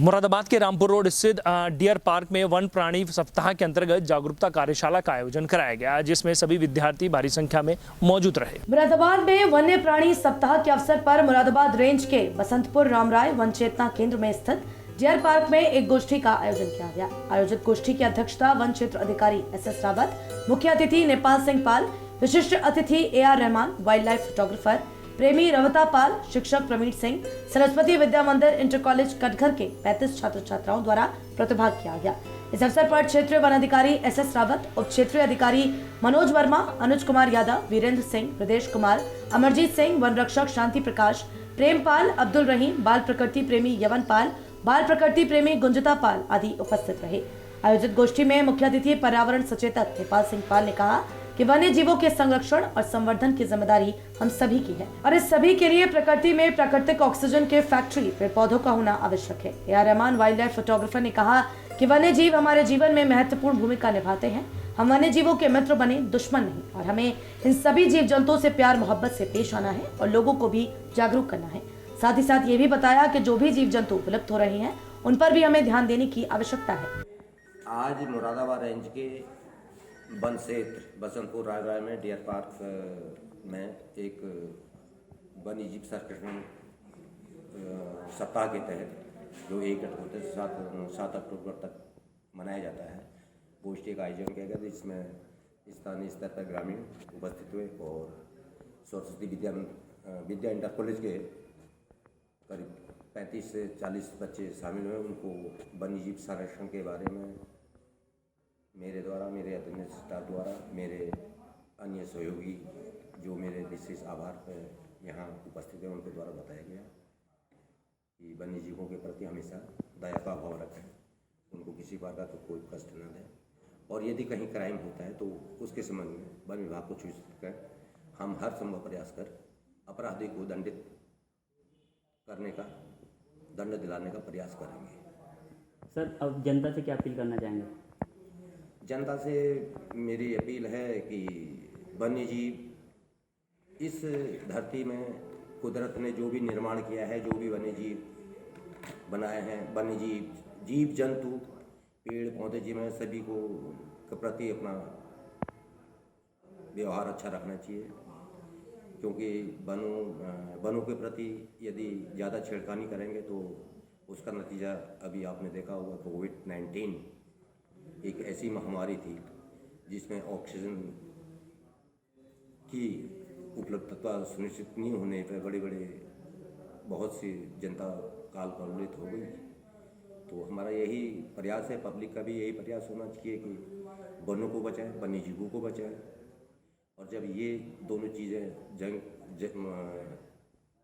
मुरादाबाद के रामपुर रोड स्थित deer park में वन प्राणी सप्ताह के अंतर्गत जागरूकता कार्यशाला का आयोजन कराया गया, जिसमें सभी विद्यार्थी भारी संख्या में मौजूद रहे। मुरादाबाद में वन्य प्राणी सप्ताह के अवसर पर मुरादाबाद रेंज के बसंतपुर रामराय वन चेतना केंद्र में स्थित डियर पार्क में एक गोष्ठी का आयोजन किया गया। आयोजित गोष्ठी की अध्यक्षता वन क्षेत्र अधिकारी SS रावत, मुख्य अतिथि नेपाल सिंह पाल, विशिष्ट अतिथि AR Rahman, wild life photographer प्रेमी रवता पाल, शिक्षक प्रवीण सिंह, सरस्वती विद्या मंदिर इंटर कॉलेज कटघर के 35 छात्र छात्राओं द्वारा प्रतिभाग किया गया। इस अवसर पर क्षेत्रीय वन अधिकारी SS रावत, उप क्षेत्रीय अधिकारी मनोज वर्मा, अनुज कुमार यादव, वीरेंद्र सिंह, प्रदेश कुमार, अमरजीत सिंह, वन रक्षक शांति प्रकाश, प्रेम पाल, अब्दुल रहीम, बाल प्रकृति प्रेमी यवन पाल, बाल प्रकृति प्रेमी गुंजता पाल आदि उपस्थित रहे। आयोजित गोष्ठी में मुख्य अतिथि पर्यावरण सचेतक नेपाल सिंह पाल ने कहा कि वन्य जीवों के संरक्षण और संवर्धन की जिम्मेदारी हम सभी की है और इस सभी के लिए प्रकृति में प्राकृतिक ऑक्सीजन के फैक्ट्री पेड़ पौधों का होना आवश्यक है। AR Rahman, wild life photographer ने कहा कि वन्य जीव हमारे जीवन में महत्वपूर्ण भूमिका निभाते हैं। हम वन्य जीवों के मित्र बने, दुश्मन नहीं, और हमें इन सभी जीव जंतुओं से प्यार मोहब्बत से पेश आना है और लोगों को भी जागरूक करना है। साथ ही साथ ये भी बताया कि जो भी जीव जंतु विलुप्त हो रहे हैं उन पर भी हमें ध्यान देने की आवश्यकता है। आज मुरादाबाद रेंज के वन क्षेत्र बसंतपुर रामराय में डियर पार्क में एक वन्य जीव संरक्षण सप्ताह के तहत जो 1 अक्टूबर से 7 अक्टूबर तक मनाया जाता है, गोष्ठी का आयोजन किया गया, जिसमें स्थानीय स्तर पर ग्रामीण उपस्थित हुए और सरस्वती विद्या इंटर कॉलेज के करीब 35 से 40 बच्चे शामिल हुए। उनको वन्य जीव संरक्षण के बारे में मेरे द्वारा, मेरे अध्ययन स्टाफ द्वारा, मेरे अन्य सहयोगी जो मेरे विशेष आभार यहाँ उपस्थित हैं उनके द्वारा बताया गया कि वन्य जीवों के प्रति हमेशा दया का भाव रखें, उनको किसी प्रकार का कोई कष्ट न दें, और यदि कहीं क्राइम होता है तो उसके संबंध में वन विभाग को सूचित कर हम हर संभव प्रयास कर अपराधी को दंडित करने का, दंड दिलाने का प्रयास करेंगे। सर, अब जनता से क्या अपील करना चाहेंगे? जनता से मेरी अपील है कि वन्य जीव इस धरती में कुदरत ने जो भी निर्माण किया है, जो भी वन्य जीव बनाए हैं, वन्य जीव जंतु पेड़ पौधे जिनमें सभी को के प्रति अपना व्यवहार अच्छा रखना चाहिए, क्योंकि वनों के प्रति यदि ज़्यादा छेड़खानी करेंगे तो उसका नतीजा अभी आपने देखा होगा। कोविड-19 एक ऐसी महामारी थी जिसमें ऑक्सीजन की उपलब्धता सुनिश्चित नहीं होने पर बड़े बहुत सी जनता काल प्रभावित हो गई। तो हमारा यही प्रयास है, पब्लिक का भी यही प्रयास होना चाहिए कि वनों को बचाएं, वन्य जीवों को बचाएं, और जब ये दोनों चीज़ें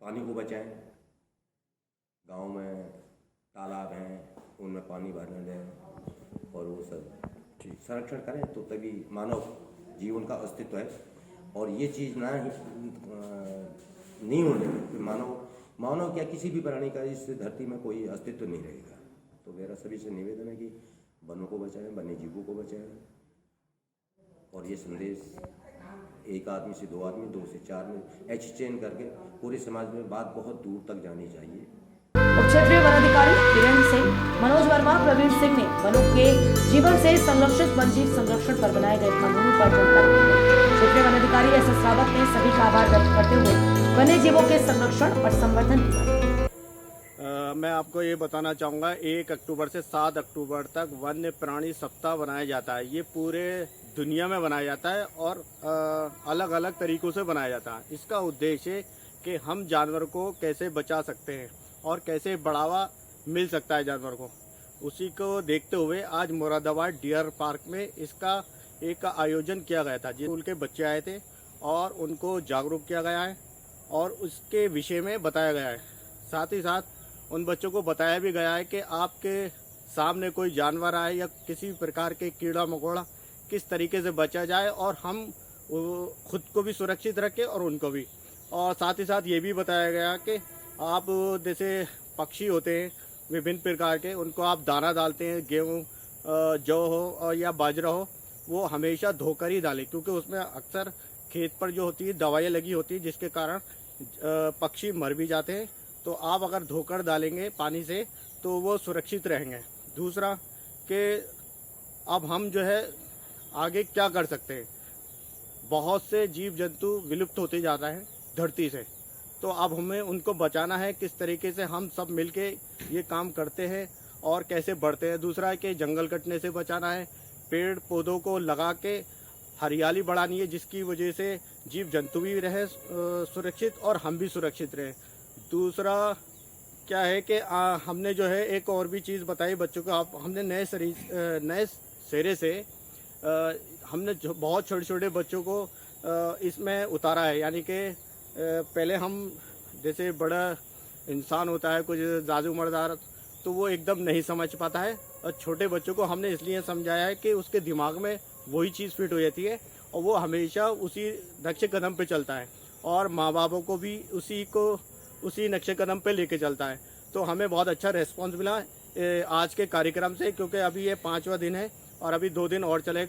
पानी को बचाएं, गांव में तालाब हैं उनमें पानी भरने दें और वो सब संरक्षण करें, तो तभी मानव जीवन का अस्तित्व है। और ये चीज़ ना ही नहीं होने दें, मानव क्या किसी भी प्राणी का इस धरती में कोई अस्तित्व नहीं रहेगा। तो मेरा सभी से निवेदन है कि वनों को बचाएं, वन्य जीवों को बचाएं, और ये संदेश एक आदमी से 2 आदमी, 2 से 4 में एक्सचेंज करके पूरे समाज में बात बहुत दूर तक जानी चाहिए। क्षेत्रीय वन अधिकारी वीरेंद्र सिंह, मनोज वर्मा, प्रवीण सिंह ने वनों के जीवन से संरक्षित वन जीव संरक्षण पर बनाए गए कानूनों पर जानकारी दी। क्षेत्रीय वन अधिकारी SS रावत ने सभी का आभार व्यक्त करते हुए वन्य जीवों के संरक्षण और संवर्धन की बात की। मैं आपको ये बताना चाहूँगा, 1 अक्टूबर से 7 अक्टूबर तक वन्य प्राणी सप्ताह बनाया जाता है। ये पूरे दुनिया में बनाया जाता है और अलग अलग तरीकों से बनाया जाता है। इसका उद्देश्य कि हम जानवर को कैसे बचा सकते हैं और कैसे बढ़ावा मिल सकता है जानवर को, उसी को देखते हुए आज मुरादाबाद डियर पार्क में इसका एक आयोजन किया गया था। स्कूल के बच्चे आए थे और उनको जागरूक किया गया है और उसके विषय में बताया गया है। साथ ही साथ उन बच्चों को बताया भी गया है कि आपके सामने कोई जानवर आए या किसी प्रकार के कीड़ा मकोड़ा किस तरीके से बचा जाए और हम खुद को भी सुरक्षित रखें और उनको भी। और साथ ही साथ ये भी बताया गया कि आप जैसे पक्षी होते हैं विभिन्न प्रकार के, उनको आप दाना डालते हैं, गेहूँ जौ हो या बाजरा हो, वो हमेशा धोकर ही डालें, क्योंकि उसमें अक्सर खेत पर जो होती है दवाइयाँ लगी होती है, जिसके कारण पक्षी मर भी जाते हैं। तो आप अगर धोकर डालेंगे पानी से तो वो सुरक्षित रहेंगे। दूसरा कि अब हम जो है आगे क्या कर सकते हैं, बहुत से जीव जंतु विलुप्त होते जाता है धरती से, तो अब हमें उनको बचाना है। किस तरीके से हम सब मिलके ये काम करते हैं और कैसे बढ़ते हैं। दूसरा है कि जंगल कटने से बचाना है, पेड़ पौधों को लगा के हरियाली बढ़ानी है, जिसकी वजह से जीव जंतु भी रहे सुरक्षित और हम भी सुरक्षित रहे। दूसरा क्या है कि हमने जो है एक और भी चीज़ बताई बच्चों को। हमने नए सिरे से हमने बहुत छोटे छोटे बच्चों को इसमें उतारा है। यानी कि पहले हम जैसे बड़ा इंसान होता है, कुछ जादू मर्दार, तो वो एकदम नहीं समझ पाता है, और छोटे बच्चों को हमने इसलिए समझाया है कि उसके दिमाग में वही चीज़ फिट हो जाती है और वो हमेशा उसी नक्शे कदम पे चलता है, और माँ बापों को भी उसी नक्शे कदम पे लेके चलता है। तो हमें बहुत अच्छा रिस्पॉन्स मिला आज के कार्यक्रम से, क्योंकि अभी ये 5वां दिन है और अभी 2 दिन और चलेगा।